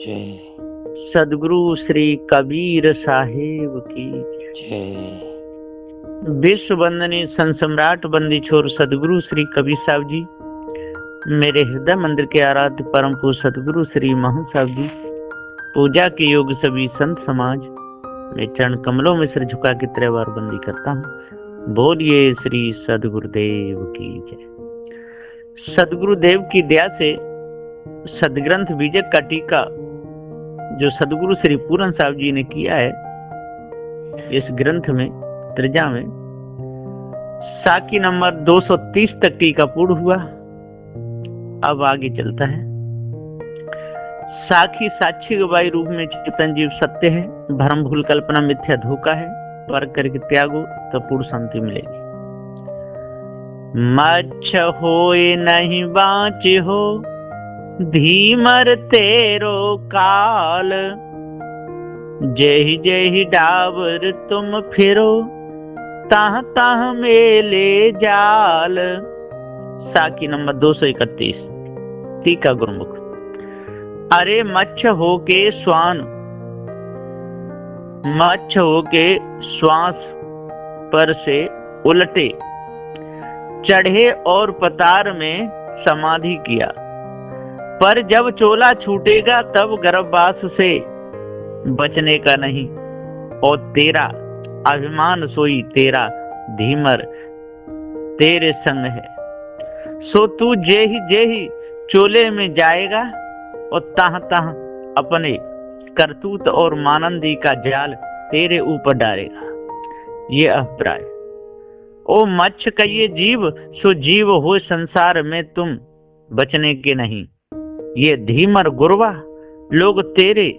जय। सदगुरु श्री कबीर साहेब की जय। विश्व वंदनीय संत सम्राट बंदी छोर सदगुरु श्री कबीर साहब जी, मेरे हृदय मंदिर के आराध्य परम पूज्य सदगुरु श्री महंत साहब जी, पूजा के योग सभी संत समाज, मैं चरण कमलों में सिर झुका के त्रैवार बंदी करता हूँ। बोलिए श्री सदगुरुदेव की जय। सदगुरुदेव की दया से सदग्रंथ विजय का टीका जो सदगुरु श्री पूरन साहब जी ने किया है, इस ग्रंथ में त्रिजा में साखी नंबर 230 तक टीका पूर्ण हुआ। अब आगे चलता है। साखी साक्षी गवाही रूप में चेतन जीव सत्य है, भ्रम भूल कल्पना मिथ्या धोखा है, पर करके त्यागो तो पूर्ण शांति मिलेगी। मच्छ होए नहीं बाँच हो, धीमर तेरो काल, जही जही डाबर तुम फिरो, ताह ताह मेले जाल। साखी नंबर 231 टीका गुरुमुख। अरे मच्छ हो के स्वान, मच्छ हो के श्वास पर से उलटे चढ़े और पतार में समाधि किया, पर जब चोला छूटेगा तब गर्भवास से बचने का नहीं। और तेरा अभिमान सोई तेरा धीमर तेरे संग है, सो तू जेही चोले में जाएगा और ताह ताह अपने करतूत और मानंदी का जाल तेरे ऊपर डालेगा। ये अभिप्राय। ओ मच्छ कहिए जीव, सो जीव हो संसार में तुम बचने के नहीं। ये धीमर गुरवा लोग तेरे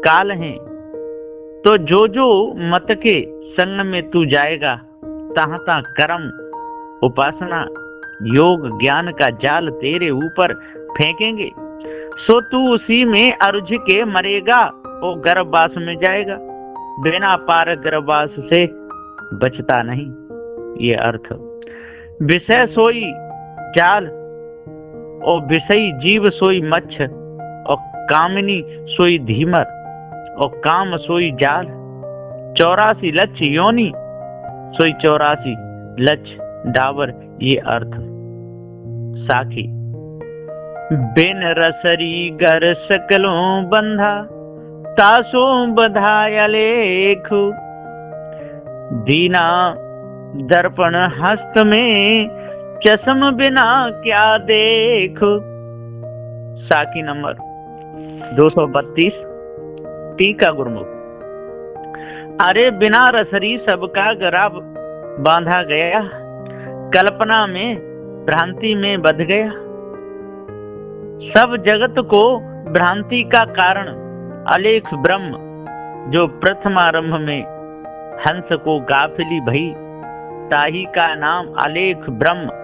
काल हैं, तो जो मत के संग में तू जाएगा, ताह ताह कर्म उपासना योग ज्ञान का जाल तेरे ऊपर फेंकेंगे, सो तू उसी में अरुझ के मरेगा और गर्भवास में जाएगा। बिना पार गर्भवास से बचता नहीं। ये अर्थ। विषय सोई जाल और विषयी जीव सोई मच्छ, और कामिनी सोई धीमर, और काम सोई जाल। 84 लक्ष्य योनि सोई 84 लक्ष्य डाबर। ये अर्थ। साखी। बिन रसरी गर सकलों बंधा, तासो बधाया लेख, दीना दर्पण हस्त में चश्म बिना क्या देख। साखी नंबर 232 टीका गुरुमुख। अरे बिना रसरी सबका गरा बांधा गया, कल्पना में भ्रांति में बध गया। सब जगत को भ्रांति का कारण अलेख ब्रह्म, जो प्रथमारंभ में हंस को गाफिली भई, ताही का नाम अलेख ब्रह्म।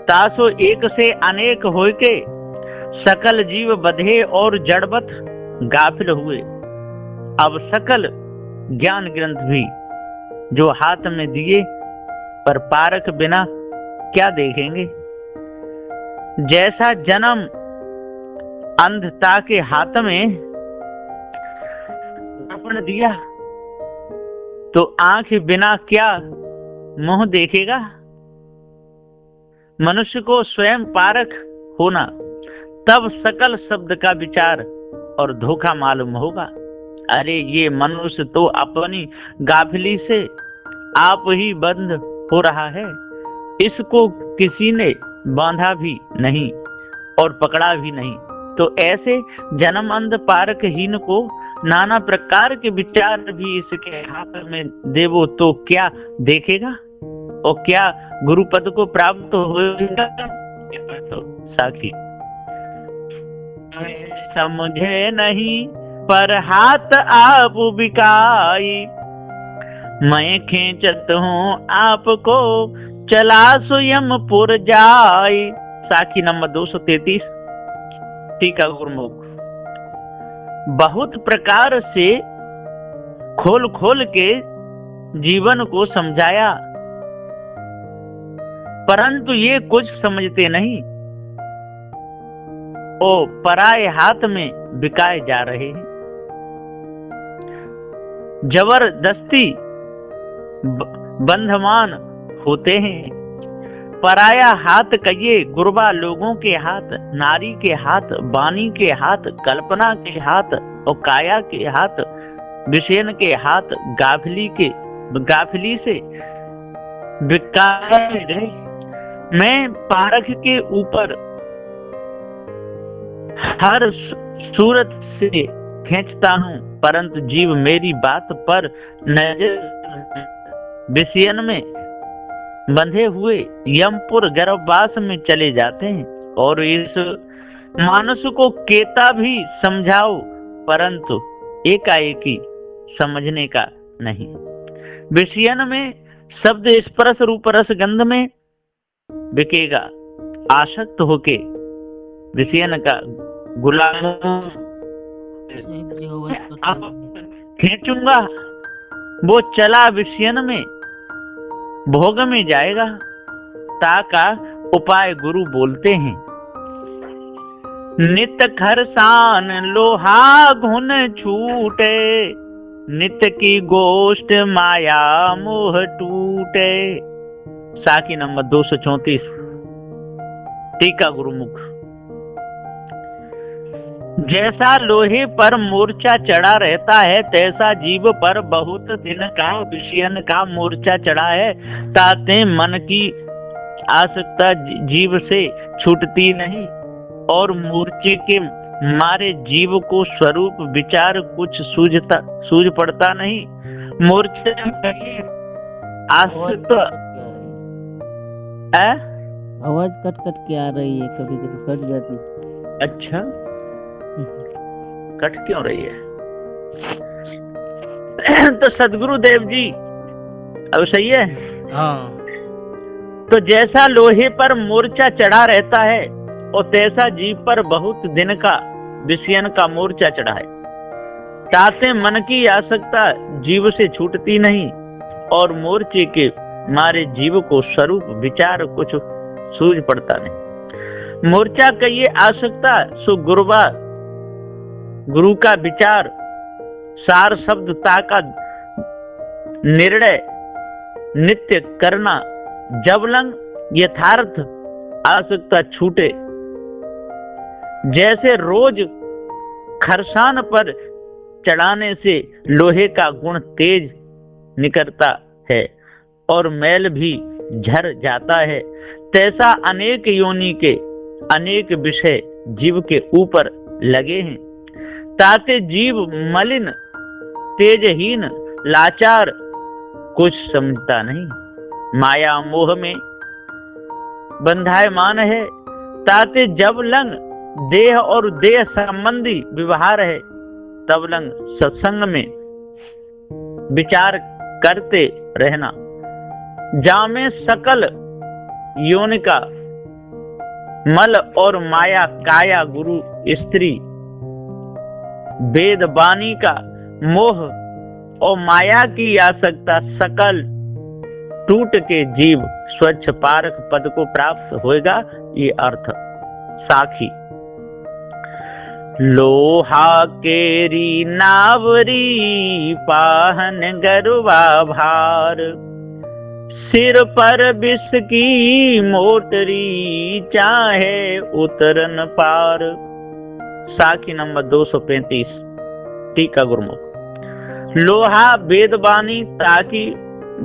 तासो एक से अनेक होय के, सकल जीव बधे और जड़वत गाफिल हुए। अब सकल ज्ञान ग्रंथ भी जो हाथ में दिए, पर पारक बिना क्या देखेंगे। जैसा जन्म अंधता के हाथ में दर्पण दिया, तो आंख बिना क्या मुंह देखेगा। मनुष्य को स्वयं पारक होना, तब सकल शब्द का विचार और धोखा मालूम होगा। अरे ये मनुष्य तो अपनी गाफिली से आप ही बंद हो रहा है, इसको किसी ने बांधा भी नहीं और पकड़ा भी नहीं। तो ऐसे जन्म अंध पारकहीन को नाना प्रकार के विचार भी इसके हाथ में देवो तो क्या देखेगा, और क्या गुरुपद को प्राप्त होगा। साखी। समझे नहीं पर हाथ आप बिकाई, मैं खींचत हूँ आपको चला स्वयं पुर जाई। साखी नंबर 233 टीका गुरुमुख। बहुत प्रकार से खोल खोल के जीवन को समझाया, परंतु ये कुछ समझते नहीं। और पराए हाथ में बिकाए जा रहे हैं। जबरदस्ती बंधमान होते हैं। पराया हाथ कहिए गुरबा लोगों के हाथ, नारी के हाथ, वाणी के हाथ, कल्पना के हाथ और काया के हाथ, विषयन के हाथ, गाफिली से बिकाए गए। मैं पारख के ऊपर हर सूरत से खींचता हूँ, परंतु जीव मेरी बात पर नजर विषयन में बंधे हुए यमपुर गर्भवास में चले जाते हैं। और इस मानस को केता भी समझाओ, परंतु एकाएकी समझने का नहीं। विषयन में शब्द स्पर्श रूप रस गंध में बिकेगा, आसक्त होके विषयन का गुलाम खींचूंगा, वो चला विषयन में भोग में जाएगा। ताका उपाय गुरु बोलते हैं। नित खरसान लोहा घुन छूटे, नित्य की गोष्ठ माया मोह टूटे। साखी नंबर 234, टीका गुरुमुख। जैसा लोहे पर मूर्छा चढ़ा रहता है, तैसा जीव पर बहुत दिन का विषयन का मूर्छा चढ़ा है। ताते मन की आसक्ता जीव से छूटती नहीं, और मूर्छे के मारे जीव को स्वरूप विचार कुछ सूझ पड़ता नहीं। मूर्छा आसक्त आवाज कट कट के आ रही है, कभी कभी कट जाती। अच्छा, कट क्यों रही है? तो सदगुरु देव जी, अब सही है? हाँ। तो जैसा लोहे पर मूर्छा चढ़ा रहता है, और तैसा जीव पर बहुत दिन का विषयन का मूर्छा चढ़ा है। ताते मन की आसक्ता जीव से छूटती नहीं, और मूर्छे के मारे जीव को स्वरूप विचार कुछ सूझ पड़ता नहीं। मूर्छा कहिए आसक्ता, सो गुरु का विचार सार शब्दता का निर्णय नित्य करना। जब लंग यथार्थ आसक्ता छूटे, जैसे रोज खरसान पर चढ़ाने से लोहे का गुण तेज निकलता है और मैल भी झर जाता है, तैसा अनेक योनि के अनेक विषय जीव के ऊपर लगे हैं। ताते जीव मलिन, तेजहीन, लाचार, कुछ समझता नहीं, माया मोह में बंधायमान है। ताते जब लंग देह और देह संबंधी व्यवहार है, तब लंग सत्संग में विचार करते रहना। जामे सकल योनि का मल और माया काया गुरु स्त्री, वेद वाणी का मोह और माया की आसक्ता सकल टूट के जीव स्वच्छ पारक पद को प्राप्त होएगा। ये अर्थ। साखी। लोहा केरी नावरी पाहन गरुवा भार, सिर पर विष की मोटरी चाहे उतरन पार। साखी नंबर 235, टीका गुरुमुख। लोहा वेदवाणी ताकि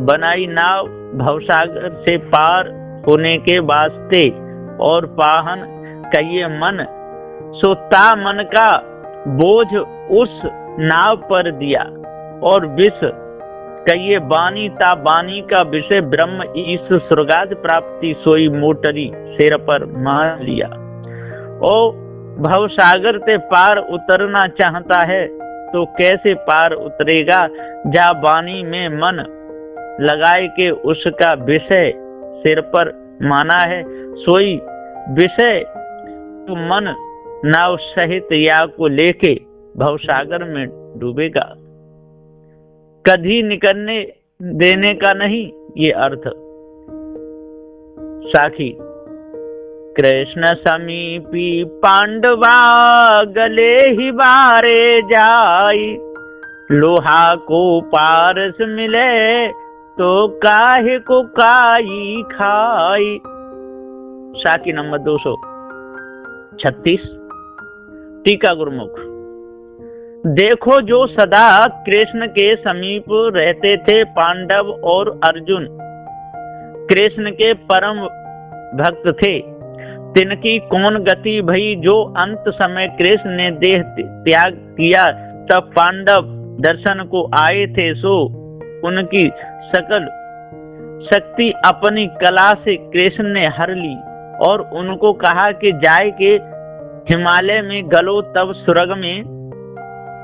बनाई नाव भवसागर से पार होने के वास्ते, और पाहन कहिए मन, सोता मन का बोझ उस नाव पर दिया, और विष कहिए वाणी ता वाणी का विषय ब्रह्म ईश स्वर्गाद प्राप्ति सोई मोटरी सिर पर मान लिया। ओ भवसागर से पार उतरना चाहता है तो कैसे पार उतरेगा? जा वाणी में मन लगाए के उसका विषय सिर पर माना है, सोई विषय तो मन नाव सहित या को लेके भवसागर में डूबेगा, कभी निकलने देने का नहीं। ये अर्थ। साखी। कृष्ण समीपी पांडवा गले ही बारे जाई, लोहा को पारस मिले तो काहे को काई खाई। साकी नंबर 236। टीका गुरुमुख। देखो जो सदा कृष्ण के समीप रहते थे पांडव और अर्जुन कृष्ण के परम भक्त थे, तिनकी कौन गति भई जो अंत समय कृष्ण ने देह त्याग किया तब पांडव दर्शन को आए थे, सो उनकी सकल शक्ति अपनी कला से कृष्ण ने हर ली और उनको कहा कि जाए के हिमालय में गलो तब स्वर्ग में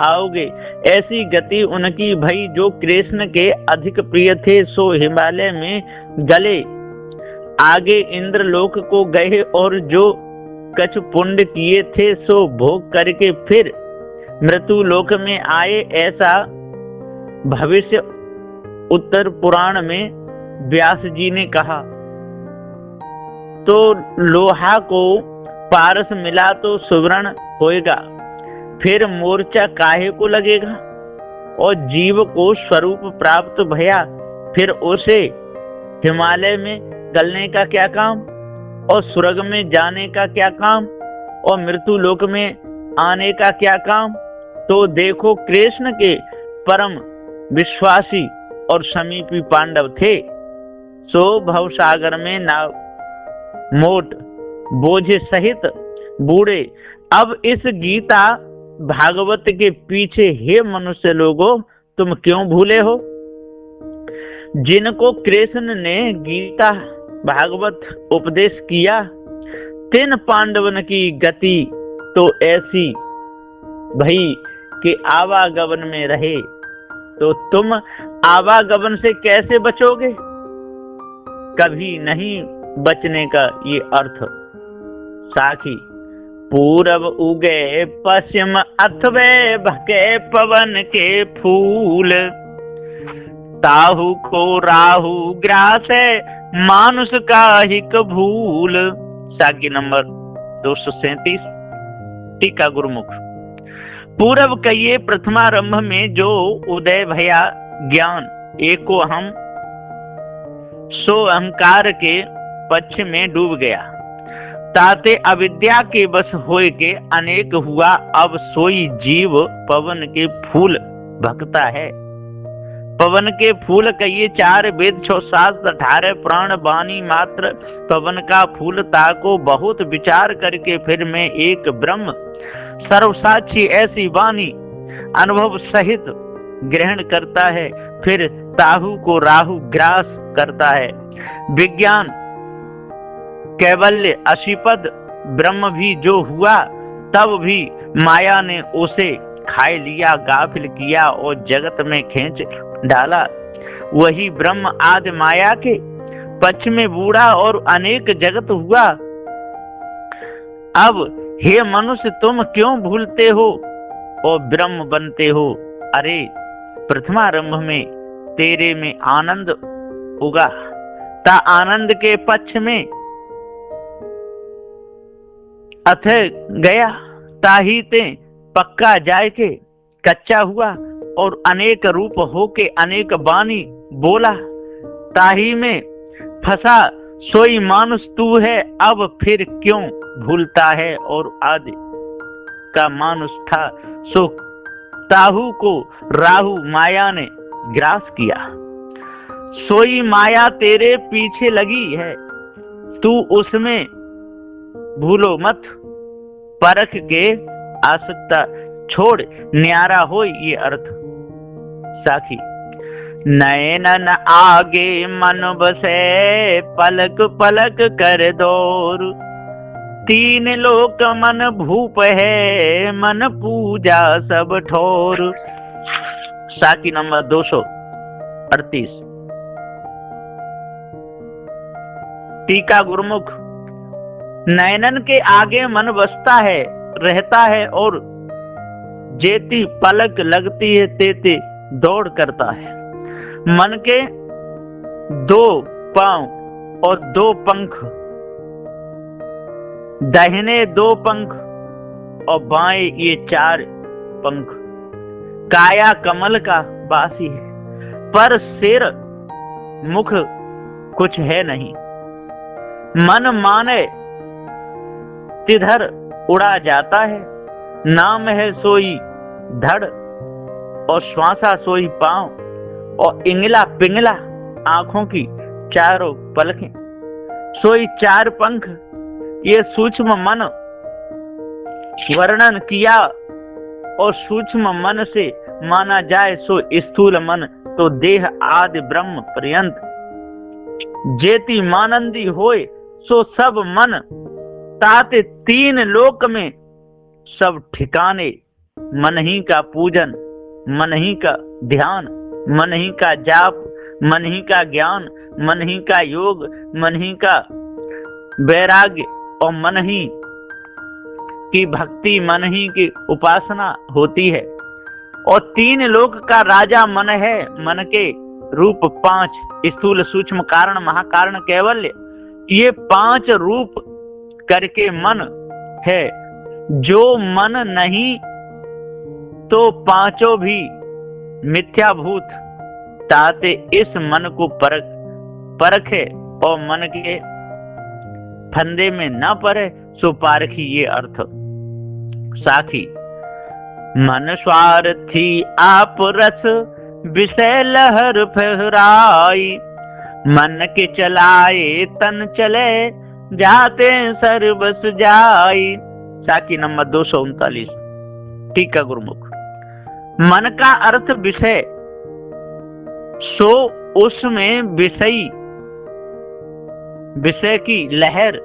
आओगे। ऐसी गति उनकी भई जो कृष्ण के अधिक प्रिय थे, सो हिमालय में गले आगे इंद्रलोक को गए और जो कछ पुण्य किए थे सो भोग करके फिर मृत्यु लोक में आए। ऐसा भविष्य उत्तर पुराण में व्यास जी ने कहा। तो लोहा को पारस मिला तो सुवर्ण होएगा, फिर मोर्चा काहे को लगेगा। और जीव को स्वरूप प्राप्त भया, फिर उसे हिमालय में गलने का क्या काम और स्वर्ग में जाने का क्या काम और मृत्यु लोक में आने का क्या काम। तो देखो कृष्ण के परम विश्वासी और समीपी पांडव थे, सो भवसागर में नाव मोट बोझे सहित बूढ़े। अब इस गीता भागवत के पीछे हे मनुष्य लोगों तुम क्यों भूले हो। जिनको कृष्ण ने गीता भागवत उपदेश किया, तिन पांडवन की गति तो ऐसी भई कि आवागमन में रहे, तो तुम आवागमन से कैसे बचोगे। कभी नहीं बचने का ये अर्थ। साखी। पूरब उगे पश्चिम अथवे भके पवन के फूल, ताहू को राहु ग्रासे मानुष का हिक भूल। साकी नंबर 237। टीका गुरुमुख। पूरब कहिए प्रथमारंभ में जो उदय भया ज्ञान एको हम सो अहंकार के पक्ष में डूब गया, ताते अविद्या के बस होए के अनेक हुआ। अब सोई जीव पवन के फूल भक्ता है। पवन के फूल कहिए 4 वेद 6 शास्त्र 18 पुराण वाणी मात्र। पवन का फूल ताको बहुत विचार करके फिर में एक ब्रह्म सर्वसाक्षी ऐसी वाणी अनुभव सहित ग्रहण करता है, फिर ताहू को राहु ग्रास करता है। विज्ञान कैवल्य अशीपद ब्रह्म भी जो हुआ, तब भी माया ने उसे खाए लिया, गाफिल किया और जगत में खींच डाला। वही ब्रह्म आदि माया के पक्ष में बूढ़ा और अनेक जगत हुआ। अब हे मनुष्य तुम क्यों भूलते हो और ब्रह्म बनते हो। अरे प्रथमारंभ में तेरे में आनंद उगा, ता आनंद के पक्ष में अथ गया, ताही ते पक्का जाय के कच्चा हुआ और अनेक रूप होके अनेक वाणी बोला। ताही में फंसा सोई मानुष तू है, अब फिर क्यों भूलता है। और आदि का मानुष था, सो ताहू को राहु माया ने ग्रास किया। सोई माया तेरे पीछे लगी है, तू उसमें भूलो मत। परख के आसक्ता छोड़ न्यारा हो ये अर्थ। साखी। नयनन आगे मन बसे पलक पलक कर दौर, 3 लोक मन भूप है मन पूजा सब ठोर। साकी नंबर 238। टीका गुरुमुख। नयनन के आगे मन बसता है रहता है और जेती पलक लगती है तेती दौड़ करता है। मन के 2 पांव और 2 पंख दाहिने 2 पंख और बाएं ये 4 पंख। काया कमल का वासी है, पर सिर मुख कुछ है नहीं। मन माने तिधर उड़ा जाता है, नाम है सोई धड़ और श्वासा सोई पांव, और इंगला पिंगला आंखों की चारों पलकें। सोई 4 पंख ये सूक्ष्म मन वर्णन किया, और सूक्ष्म मन से माना जाए सो स्थूल मन, तो देह आदि ब्रह्म पर्यंत। जेति मानंदी होए सो सब मन, ताते 3 लोक में सब ठिकाने। मन ही का पूजन, मन ही का ध्यान, मन ही का जाप, मन ही का ज्ञान, मन ही का योग, मन ही का वैराग्य, और मन ही की भक्ति, मन ही की उपासना होती है। और 3 लोक का राजा मन है। मन के रूप 5, स्थूल सूक्ष्म कारण महाकारण कैवल्य, ये 5 रूप करके मन है। जो मन नहीं तो 5 भी मिथ्याभूत, ताते इस मन को परखे और मन के फंदे में न पड़े, सो पारखी ये अर्थ। साखी मन स्वार्थी आप रस विषय लहर फहराई, मन के चलाए तन चले जाते सर्वस जाई। साखी नंबर 239 टीका गुरुमुख। मन का अर्थ विषय, सो उसमें विषय की लहर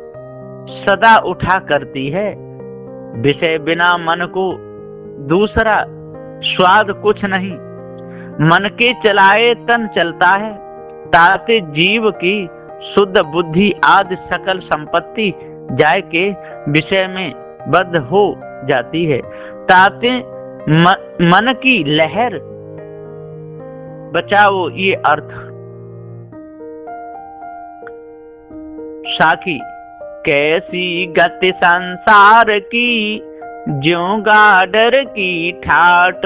सदा उठा करती है। विषय बिना मन को दूसरा स्वाद कुछ नहीं। मन के चलाए तन चलता है, ताते जीव की शुद्ध बुद्धि आदि सकल संपत्ति जाय के विषय में बद्ध हो जाती है, ताते मन की लहर बचाओ ये अर्थ। साखी कैसी गति संसार की, ज्यों गाडर की ठाट,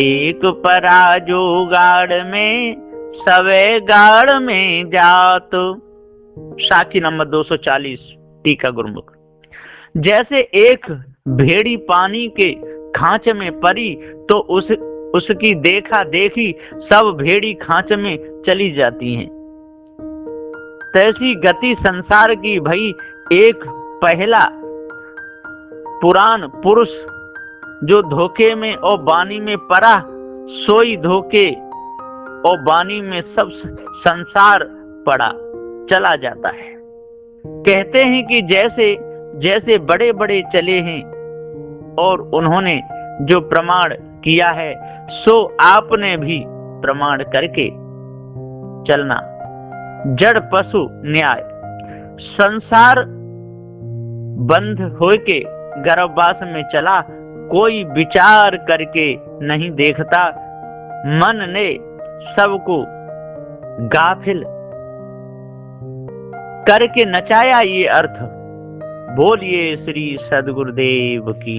एक पराजो गाड़ में सवे गाड़ में जात। साखी नंबर 240 टीका गुरुमुख। जैसे एक भेड़ी पानी के खांच में पड़ी तो उसकी देखा देखी सब भेड़ी खांच में चली जाती हैं, तैसी गति संसार की भई एक पहला पुरान पुरुष जो धोखे में और बानी में पड़ा, सोई धोखे और बानी में सब संसार पड़ा चला जाता है। कहते हैं कि जैसे जैसे बड़े बड़े चले हैं और उन्होंने जो प्रमाण किया है, सो आपने भी प्रमाण करके चलना। जड़ पशु न्याय। संसार बंध होके गर्भवास में चला, कोई विचार करके नहीं देखता। मन ने सबको गाफिल करके नचाया ये अर्थ। बोलिए श्री सद्गुरुदेव की।